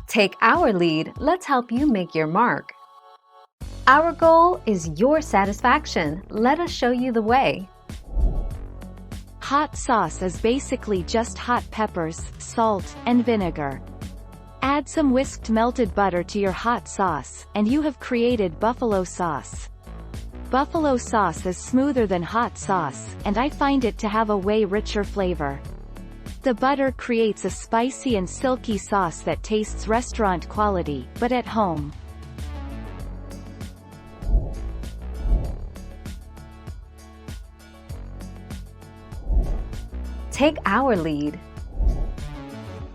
Take our lead, let's help you make your mark. Our goal is your satisfaction. Let us show you the way. Hot sauce is basically just hot peppers, salt, and vinegar. Add some whisked melted butter to your hot sauce, and you have created buffalo sauce. Buffalo sauce is smoother than hot sauce, and I find it to have a way richer flavor. The butter creates a spicy and silky sauce that tastes restaurant quality, but at home. Take our lead.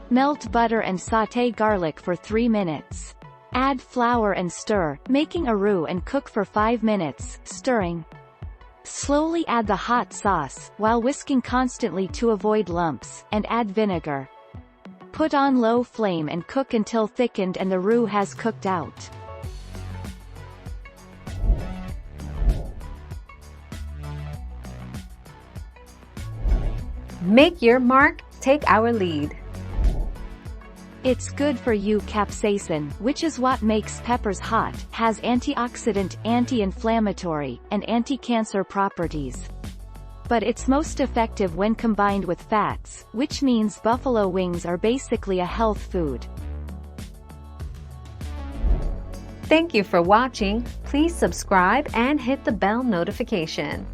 Melt butter and sauté garlic for 3 minutes. Add flour and stir, making a roux, and cook for 5 minutes, stirring. Slowly add the hot sauce, while whisking constantly to avoid lumps, and add vinegar. Put on low flame and cook until thickened and the roux has cooked out. Make your mark, take our lead. It's good for you. Capsaicin, which is what makes peppers hot, has antioxidant, anti-inflammatory, and anti-cancer properties. But it's most effective when combined with fats, which means buffalo wings are basically a health food. Thank you for watching. Please subscribe and hit the bell notification.